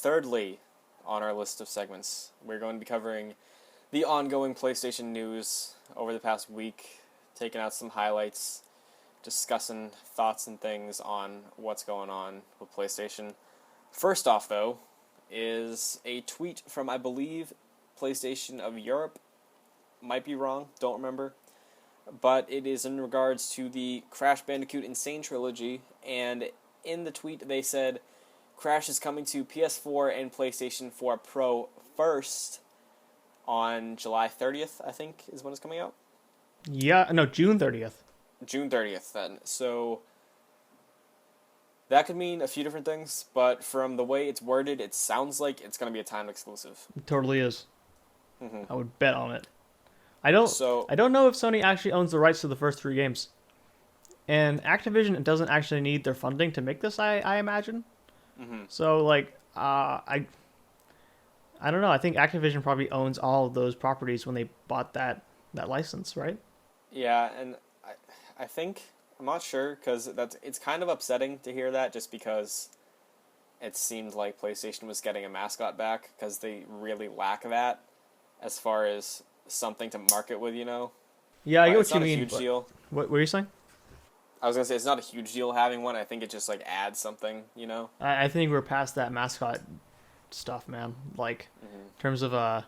thirdly, on our list of segments, we're going to be covering the ongoing PlayStation news over the past week, taking out some highlights, discussing thoughts and things on what's going on with PlayStation. First off, though, is a tweet from, I believe, PlayStation of Europe. Might be wrong, don't remember. But it is in regards to the Crash Bandicoot Insane Trilogy, and in the tweet they said, Crash is coming to PS4 and PlayStation 4 Pro first on July 30th, I think, is when it's coming out. Yeah, no, June 30th. June 30th, then. So that could mean a few different things, but from the way it's worded, it sounds like it's going to be a timed exclusive. It totally is. Mm-hmm. I would bet on it. I don't know if Sony actually owns the rights to the first 3 games. And Activision doesn't actually need their funding to make this, I imagine. Mm-hmm. So, like, I don't know. I think Activision probably owns all of those properties when they bought that license, right? Yeah, and I think, I'm not sure, because it's kind of upsetting to hear that, just because it seemed like PlayStation was getting a mascot back, because they really lack that as far as something to market with, you know? Yeah, I get what you mean. It's not a huge deal. What were you saying? I was going to say, it's not a huge deal having one. I think it just, like, adds something, you know? I think we're past that mascot stuff, man. Like, in terms of,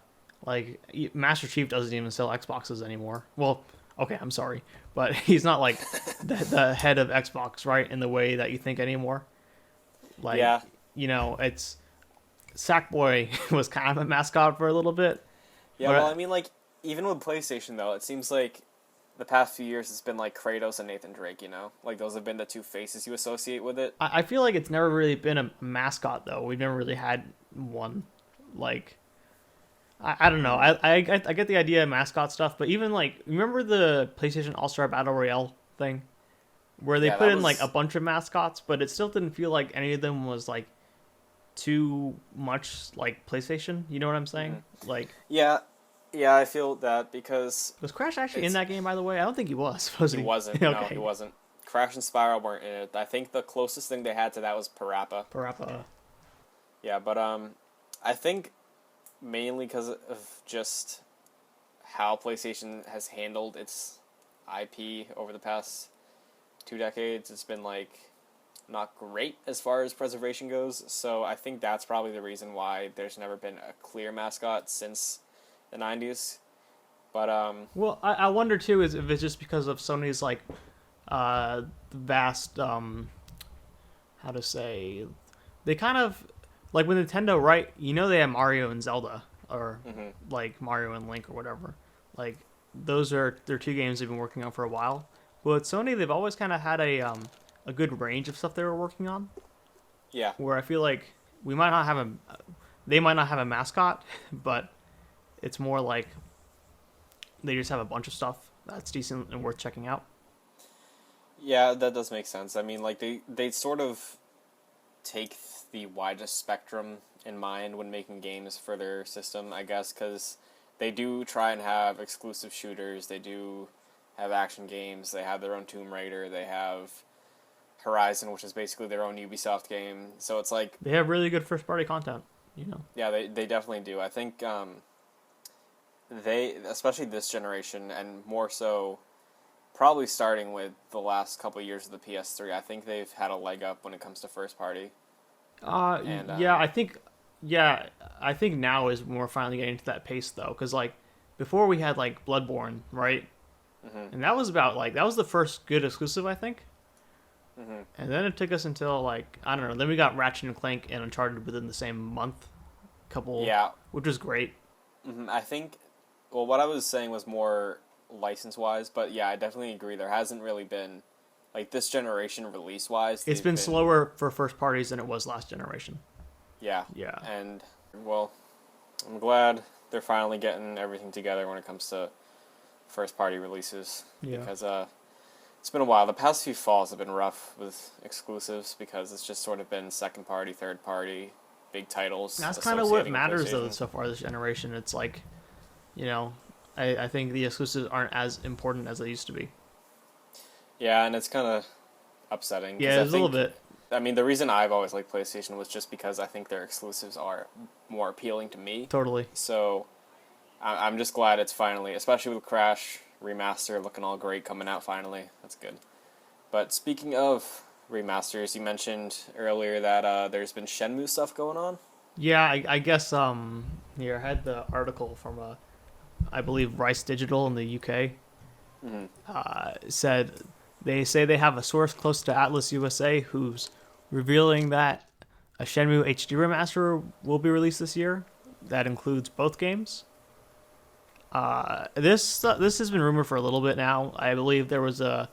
like, Master Chief doesn't even sell Xboxes anymore. Well, okay, I'm sorry. But he's not, like, the head of Xbox, right, in the way that you think anymore. Like, yeah. You know, it's... Sackboy was kind of a mascot for a little bit. Yeah, well, I mean, like, even with PlayStation, though, it seems like the past few years it's been, like, Kratos and Nathan Drake, you know? Like, those have been the 2 faces you associate with it. I feel like it's never really been a mascot, though. We've never really had one. Like, I don't know. I get the idea of mascot stuff, but even, like, remember the PlayStation All-Star Battle Royale thing? Where they put in, like, a bunch of mascots, but it still didn't feel like any of them was, like, too much, like, PlayStation. You know what I'm saying? Mm-hmm. Like... Yeah, I feel that, because... Was Crash actually in that game, by the way? I don't think he was. He wasn't. Okay. No, he wasn't. Crash and Spyro weren't in it. I think the closest thing they had to that was Parappa. Yeah, but I think mainly because of just how PlayStation has handled its IP over the past 2 decades, it's been, like, not great as far as preservation goes. So I think that's probably the reason why there's never been a clear mascot since the 90s. But well, I wonder too if it's just because of Sony's, like, vast how to say, they kind of, like, with Nintendo, right, you know, they have Mario and Zelda, or like Mario and Link or whatever. Like, those are their 2 games they've been working on for a while. Well, at Sony, they've always kind of had a good range of stuff they were working on. Yeah. Where I feel like they might not have a mascot, but it's more like they just have a bunch of stuff that's decent and worth checking out. Yeah, that does make sense. I mean, like, they sort of take the widest spectrum in mind when making games for their system, I guess, because they do try and have exclusive shooters, they do have action games, they have their own Tomb Raider, they have Horizon, which is basically their own Ubisoft game, so it's like... They have really good first-party content, you know? Yeah, they definitely do. I think they, especially this generation, and more so probably starting with the last couple of years of the PS3, I think they've had a leg up when it comes to first-party. I think now is when we're finally getting to that pace, though, because, like, before we had, like, Bloodborne, right? Mm-hmm. And that was that was the first good exclusive, I think. Mm-hmm. And then it took us until, like, I don't know, then we got Ratchet and Clank and Uncharted within the same month, which was great. Mm-hmm. I think, well, what I was saying was more license-wise, but yeah, I definitely agree. There hasn't really been, like, this generation release-wise. It's been slower for first parties than it was last generation. Yeah. And, well, I'm glad they're finally getting everything together when it comes to first-party releases. Yeah. Because it's been a while. The past few falls have been rough with exclusives because it's just sort of been second-party, third-party, big titles. That's kind of what matters, though, so far this generation. It's like, you know, I think the exclusives aren't as important as they used to be. Yeah, and it's kind of upsetting. Yeah, it's a little bit. I mean, the reason I've always liked PlayStation was just because I think their exclusives are more appealing to me. Totally. So I'm just glad it's finally, especially with Crash Remaster looking all great coming out finally. That's good. But speaking of remasters, you mentioned earlier that there's been Shenmue stuff going on. Yeah, I guess here I had the article from I believe Rice Digital in the UK. Mm-hmm. Said they say they have a source close to Atlas USA who's revealing that a Shenmue HD remaster will be released this year. That includes both games. This has been rumored for a little bit now. I believe there was a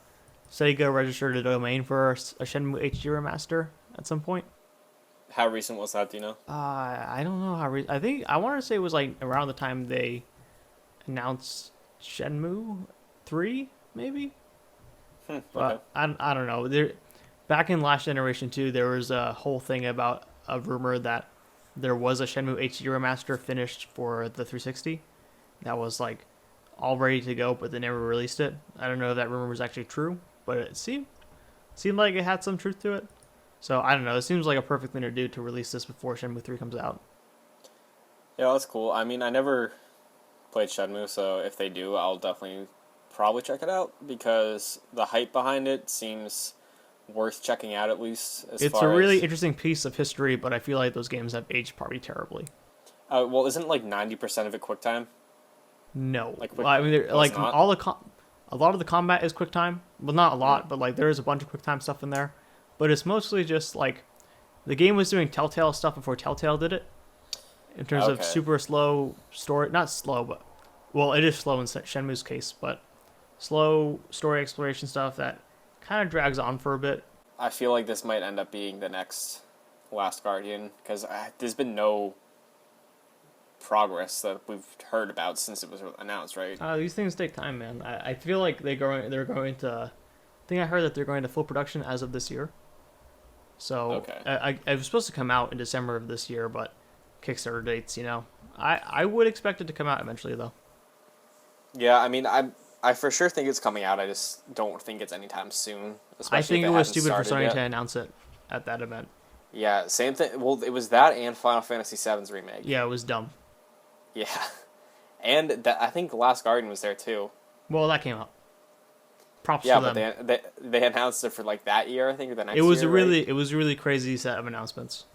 Sega registered a domain for a Shenmue HD remaster at some point. How recent was that? Do you know? I don't know how. I think I want to say it was like around the time they announced Shenmue 3, maybe. Okay. But I don't know. Back in last generation 2, there was a whole thing about a rumor that there was a Shenmue HD remaster finished for the 360 that was like all ready to go, but they never released it. I don't know if that rumor was actually true, but it seemed like it had some truth to it. So I don't know. It seems like a perfect thing to do to release this before Shenmue 3 comes out. Yeah, that's cool. I mean, I never played Shenmue, so if they do, I'll definitely probably check it out because the hype behind it seems worth checking out at least. It's a really interesting piece of history, but I feel like those games have aged probably terribly. Well, isn't like 90% of it QuickTime? No, Like, well, I mean, like not? a lot of the combat is QuickTime. Well, not a lot, but like there is a bunch of QuickTime stuff in there. But it's mostly just like the game was doing Telltale stuff before Telltale did it. In terms of super slow story, not slow, but well, it is slow in Shenmue's case, but slow story exploration stuff that kind of drags on for a bit. I feel like this might end up being the next Last Guardian because there's been no progress that we've heard about since it was announced, right? These things take time, man. I feel like they're going to. I think I heard that they're going to full production as of this year. So okay. I was supposed to come out in December of this year, but Kickstarter dates, I would expect it to come out eventually, though. Yeah, I mean, I for sure think it's coming out. I just don't think it's anytime soon. I think it was stupid for Sony to announce it at that event. Yeah, same thing. Well, it was that and Final Fantasy VII's remake. Yeah, it was dumb. Yeah, and I think The Last Guardian was there too. Well, that came out. Props to them. Yeah, but they announced it for like that year, I think, or the next year. It was a really crazy set of announcements.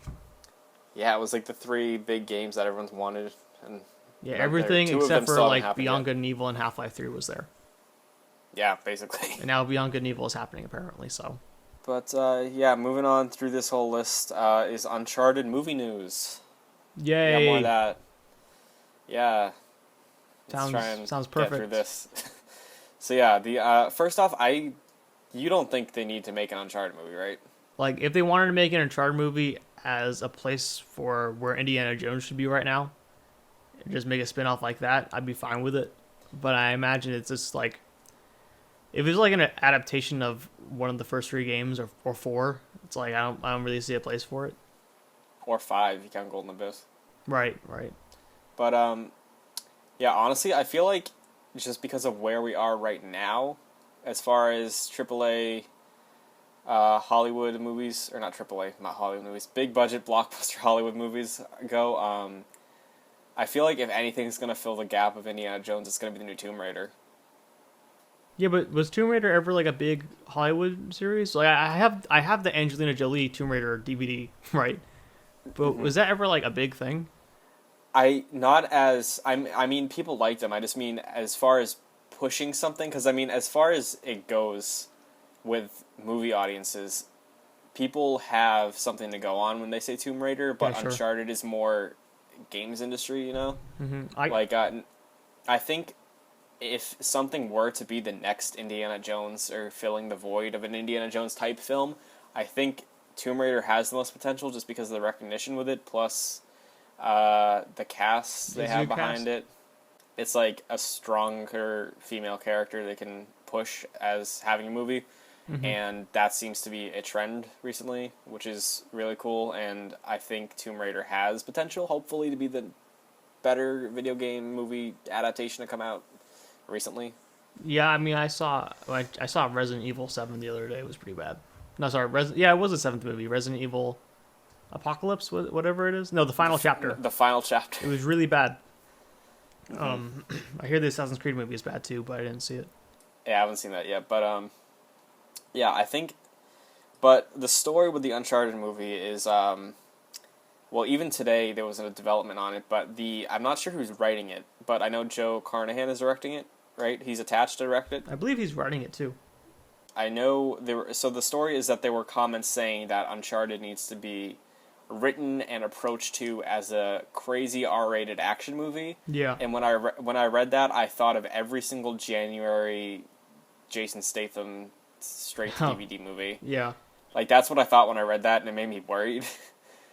Yeah, it was like the 3 big games that everyone's wanted, and yeah, everything except for like Beyond Good and Evil and Half-Life 3 was there. Yeah, basically. And now Beyond Good and Evil is happening apparently. So. But yeah, moving on through this whole list is Uncharted movie news. Yay! We got more of that. Yeah. Sounds perfect. Get through this. So yeah, the first off, you don't think they need to make an Uncharted movie, right? Like, if they wanted to make an Uncharted movie as a place for where Indiana Jones should be right now, and just make a spin-off like that, I'd be fine with it. But I imagine it's just like, if it's like an adaptation of one of the first 3 games or 4, it's like I don't really see a place for it. Or 5, if you count Golden Abyss. Right. But yeah, honestly, I feel like just because of where we are right now, as far as AAA Hollywood movies, or not AAA, not Hollywood movies, big budget blockbuster Hollywood movies go, I feel like if anything's going to fill the gap of Indiana Jones, it's going to be the new Tomb Raider. Yeah, but was Tomb Raider ever like a big Hollywood series? Like I have the Angelina Jolie Tomb Raider DVD, right? But was that ever like a big thing? I mean, people liked them. I just mean as far as pushing something, because I mean, as far as it goes with movie audiences, people have something to go on when they say Tomb Raider, but yeah, sure. Uncharted is more games industry, I think if something were to be the next Indiana Jones or filling the void of an Indiana Jones type film, I think Tomb Raider has the most potential just because of the recognition with it, plus the cast they have behind it. It's like a stronger female character they can push as having a movie, and that seems to be a trend recently, which is really cool, and I think Tomb Raider has potential, hopefully, to be the better video game movie adaptation to come out recently. Yeah, I mean, I saw Resident Evil 7 the other day. It was pretty bad. No, sorry. Yeah, it was the seventh movie. Resident Evil Apocalypse, whatever it is. No, the final chapter. The final chapter. It was really bad. Mm-hmm. I hear the Assassin's Creed movie is bad too, but I didn't see it. Yeah, I haven't seen that yet, but yeah, I think. But the story with the Uncharted movie is, well, even today there was a development on it, but I'm not sure who's writing it, but I know Joe Carnahan is directing it, right? He's attached to direct it. I believe he's writing it too. I know so the story is that there were comments saying that Uncharted needs to be written and approached to as a crazy R-rated action movie. Yeah. And when I read that, I thought of every single January Jason Statham straight to DVD movie. Yeah. Like, that's what I thought when I read that, and it made me worried.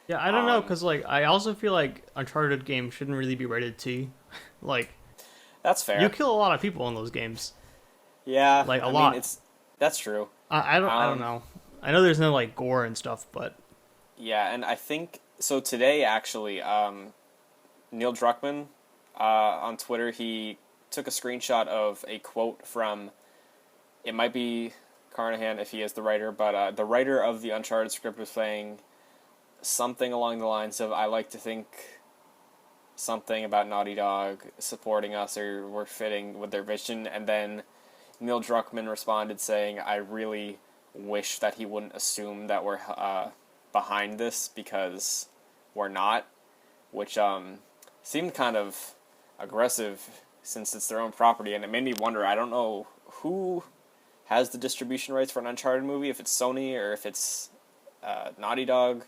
Yeah, I don't know, because, like, I also feel like Uncharted games shouldn't really be rated T. Like, that's fair. You kill a lot of people in those games. Yeah. Like, a lot. That's true. I don't know. I know there's no, like, gore and stuff, but... Yeah, and I think... So today, actually, Neil Druckmann, on Twitter, he took a screenshot of a quote from... It might be Carnahan if he is the writer, but the writer of the Uncharted script was saying something along the lines of, I like to think something about Naughty Dog supporting us or we're fitting with their vision, and then Neil Druckmann responded saying, I really wish that he wouldn't assume that we're behind this because we're not, which seemed kind of aggressive since it's their own property, and it made me wonder, I don't know who has the distribution rights for an Uncharted movie, if it's Sony or if it's Naughty Dog,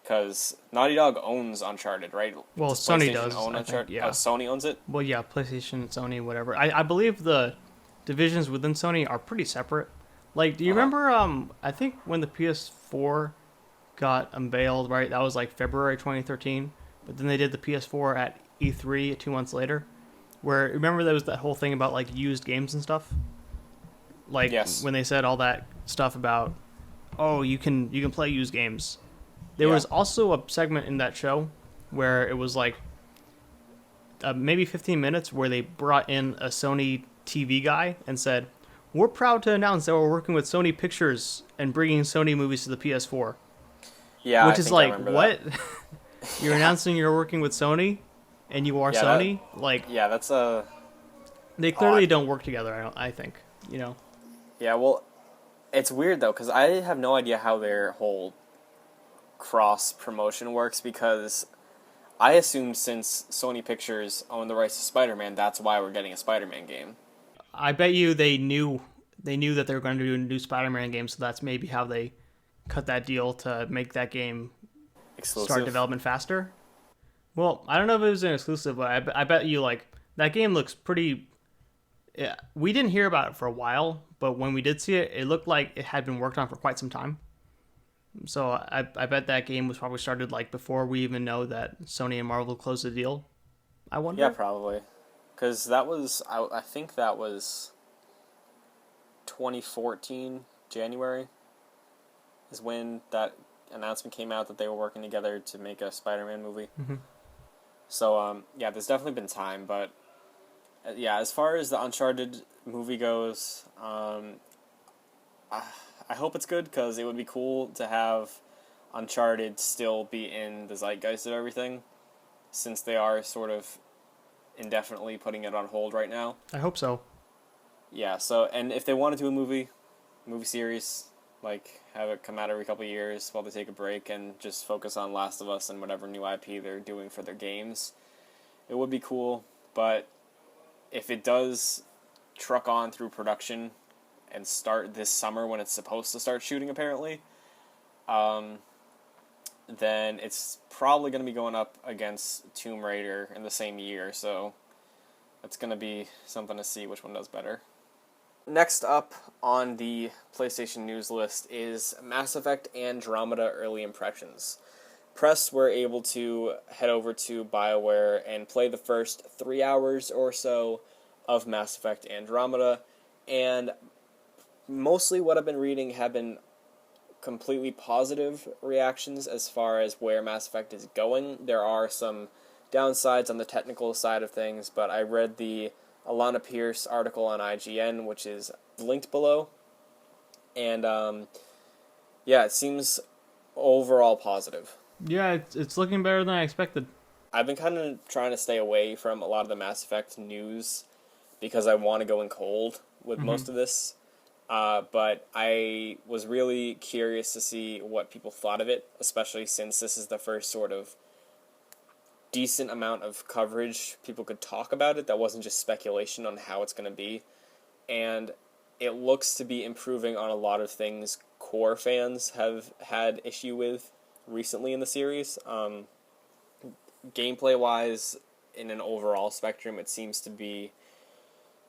because Naughty Dog owns Uncharted, right? Well, Sony does. Own Uncharted? Think, yeah. Oh, Sony owns it? Well, yeah, PlayStation, Sony, whatever. I believe the divisions within Sony are pretty separate. Like, do you remember, I think when the PS4 got unveiled, right, that was like February 2013, but then they did the PS4 at E3 2 months later, where, remember there was that whole thing about, like, used games and stuff? Like, yes. When they said all that stuff about, oh, you can play used games. There was also a segment in that show where it was like maybe 15 minutes where they brought in a Sony TV guy and said, we're proud to announce that we're working with Sony Pictures and bringing Sony movies to the PS4. Yeah, which is like, what? You're announcing you're working with Sony and you are Sony? That's a... They clearly don't work together, I think, you know? Yeah, well, it's weird, though, because I have no idea how their whole cross-promotion works, because I assumed since Sony Pictures owned the rights to Spider-Man, that's why we're getting a Spider-Man game. I bet you they knew that they were going to do a new Spider-Man game, so that's maybe how they cut that deal to make that game start development faster. Well, I don't know if it was an exclusive, but I bet you, like, that game looks pretty... Yeah, we didn't hear about it for a while, but when we did see it, it looked like it had been worked on for quite some time. So I bet that game was probably started like before we even know that Sony and Marvel closed the deal. I wonder. Yeah, probably. Because that was, I think that was 2014, January, is when that announcement came out that they were working together to make a Spider-Man movie. Mm-hmm. So, yeah, there's definitely been time, but yeah, as far as the Uncharted movie goes, I hope it's good, because it would be cool to have Uncharted still be in the zeitgeist of everything, since they are sort of indefinitely putting it on hold right now. I hope so. Yeah, so, and if they want to do a movie series, like, have it come out every couple of years while they take a break and just focus on Last of Us and whatever new IP they're doing for their games, it would be cool, but if it does truck on through production and start this summer when it's supposed to start shooting, apparently, then it's probably going to be going up against Tomb Raider in the same year, so it's going to be something to see which one does better. Next up on the PlayStation news list is Mass Effect Andromeda early impressions. Press were able to head over to BioWare and play the first 3 hours or so of Mass Effect Andromeda, and mostly what I've been reading have been completely positive reactions as far as where Mass Effect is going. There are some downsides on the technical side of things, but I read the Alana Pierce article on IGN, which is linked below, and Yeah, it seems overall positive. Yeah, it's looking better than I expected. I've been kind of trying to stay away from a lot of the Mass Effect news because I want to go in cold with Mm-hmm. most of this. But I was really curious to see what people thought of it, especially since this is the first sort of decent amount of coverage people could talk about it that wasn't just speculation on how it's going to be. And it looks to be improving on a lot of things core fans have had issue with recently in the series. Gameplay wise, in an overall spectrum, it seems to be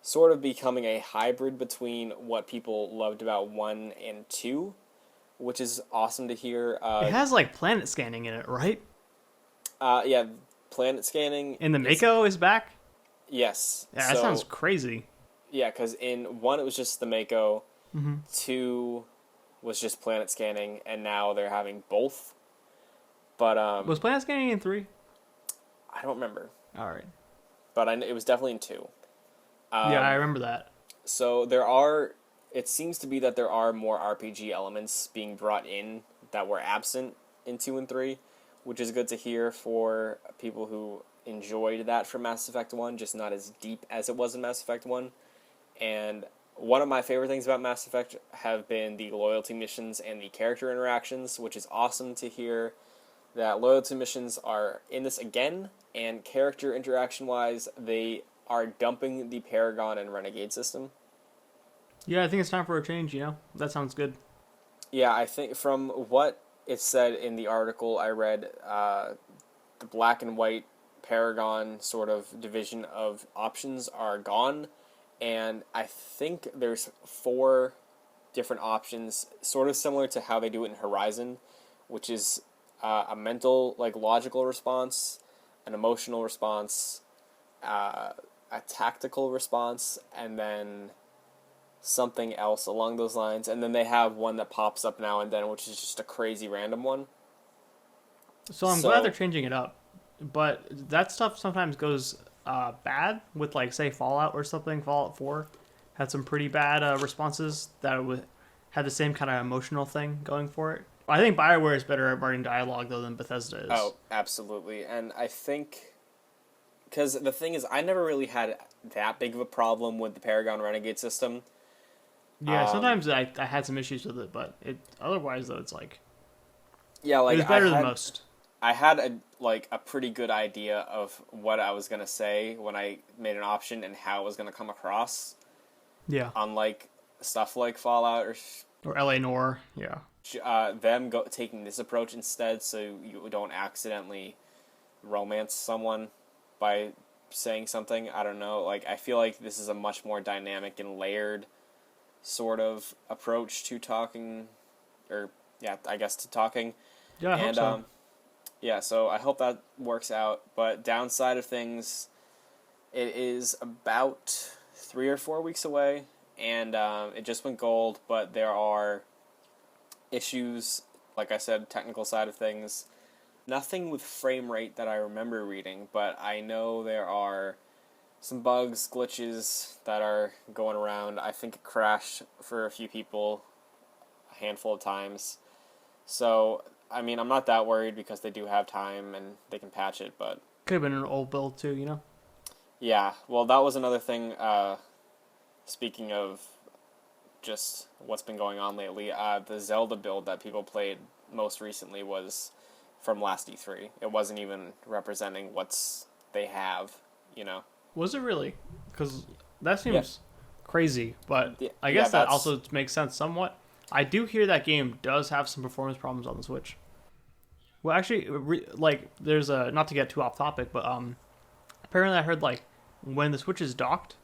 sort of becoming a hybrid between what people loved about 1 and 2, which is awesome to hear. It has like planet scanning in it, right? Yeah, planet scanning. And the Mako is back? Yes. Yeah, that sounds crazy. Yeah, because in 1 it was just the Mako, Mm-hmm. 2 was just planet scanning, and now they're having both. But Was planet scanning in 3? I don't remember. All right. But it was definitely in 2. Yeah, I remember that. So it seems to be that there are more RPG elements being brought in that were absent in 2 and 3, which is good to hear for people who enjoyed that from Mass Effect 1, just not as deep as it was in Mass Effect 1. And one of my favorite things about Mass Effect have been the loyalty missions and the character interactions, which is awesome to hear that loyalty missions are in this again, and character interaction-wise, they are dumping the Paragon and Renegade system. Yeah, I think it's time for a change, you know? That sounds good. Yeah, I think from what it said in the article I read, the black and white Paragon sort of division of options are gone, and I think there's 4 different options, sort of similar to how they do it in Horizon, which is a mental, like logical response, an emotional response, a tactical response, and then something else along those lines. And then they have one that pops up now and then, which is just a crazy random one. So I'm glad they're changing it up. But that stuff sometimes goes bad with, like, say, Fallout or something. Fallout 4 had some pretty bad responses that had the same kind of emotional thing going for it. I think BioWare is better at writing dialogue, though, than Bethesda is. Oh, absolutely. And I think, because the thing is, I never really had that big of a problem with the Paragon Renegade system. Yeah, sometimes I had some issues with it, but otherwise, though, it's like... Yeah, like, it was better than most. I had a pretty good idea of what I was going to say when I made an option and how it was going to come across. Yeah. Unlike stuff like Fallout or LA Noire, yeah. Them taking this approach instead, so you don't accidentally romance someone by saying something. I don't know. Like, I feel like this is a much more dynamic and layered sort of approach to talking, or yeah, I guess to talking. Yeah, I hope so. Yeah, so I hope that works out. But downside of things, it is about 3 or 4 weeks away, and it just went gold, but there are issues, like I said, technical side of things. Nothing with frame rate that I remember reading, but I know there are some bugs, glitches that are going around. I think it crashed for a few people a handful of times. So, I mean, I'm not that worried because they do have time and they can patch it, but... Could have been an old build too, you know? Yeah, well, that was another thing, speaking of just what's been going on lately, the Zelda build that people played most recently was from last E3. It wasn't even representing what's they have, you know? Was it really? Because that seems crazy, but Yeah, I guess that also makes sense somewhat. I do hear that game does have some performance problems on the Switch. Well, actually, there's a, not to get too off topic, but apparently I heard, like, when the Switch is docked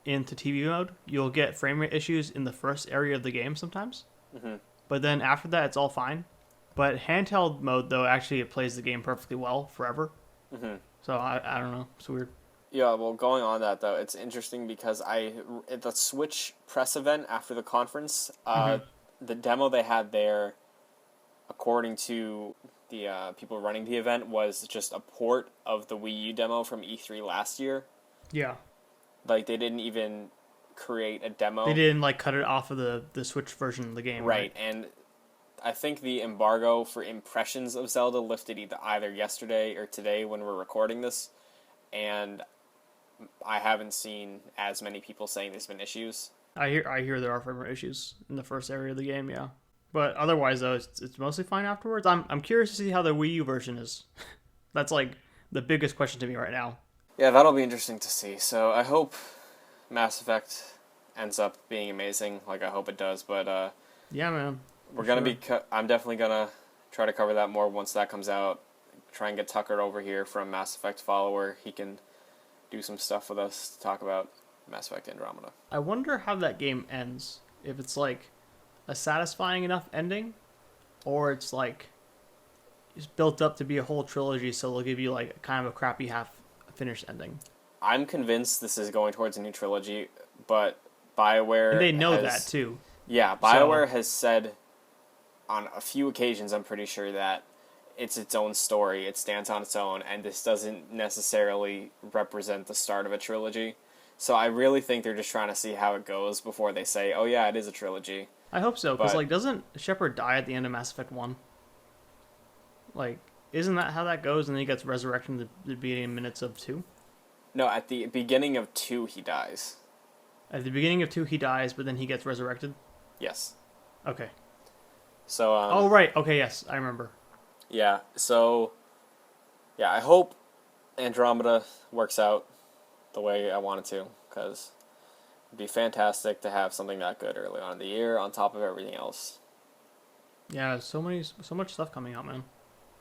into TV mode, you'll get frame rate issues in the first area of the game sometimes. Mm-hmm. But then after that, it's all fine. But handheld mode, though, actually it plays the game perfectly well forever. Mm-hmm. So I don't know. It's weird. Yeah, well, going on that, though, it's interesting because at the Switch press event after the conference, the demo they had there, according to the people running the event, was just a port of the Wii U demo from E3 last year. Yeah. Like, they didn't even create a demo. They didn't, like, cut it off of the Switch version of the game. Right, and I think the embargo for impressions of Zelda lifted either yesterday or today when we're recording this, and I haven't seen as many people saying there's been issues. I hear there are firmware issues in the first area of the game, yeah. But otherwise though, it's mostly fine afterwards. I'm curious to see how the Wii U version is. That's like the biggest question to me right now. Yeah, that'll be interesting to see. So I hope Mass Effect ends up being amazing, like I hope it does. But Yeah, man. we're gonna be. I'm definitely gonna try to cover that more once that comes out. Try and get Tucker over here from Mass Effect Follower. He can do some stuff with us to talk about Mass Effect Andromeda. I wonder how that game ends. If it's like a satisfying enough ending, or it's like it's built up to be a whole trilogy, so they'll give you like kind of a crappy half finished ending. I'm convinced this is going towards a new trilogy, but BioWare And they know that too. Yeah, BioWare has said on a few occasions, I'm pretty sure, that it's its own story, it stands on its own, and this doesn't necessarily represent the start of a trilogy. So I really think they're just trying to see how it goes before they say, oh yeah, it is a trilogy. I hope so, because like, doesn't Shepard die at the end of Mass Effect 1? Like, isn't that how that goes, and then he gets resurrected in the beginning minutes of 2? No, at the beginning of 2 he dies. At the beginning of 2 he dies, but then he gets resurrected? Yes. Okay. So, oh, right. Okay, yes, I remember. Yeah, so, yeah, I hope Andromeda works out the way I want it to, because it'd be fantastic to have something that good early on in the year on top of everything else. Yeah, so much stuff coming out, man.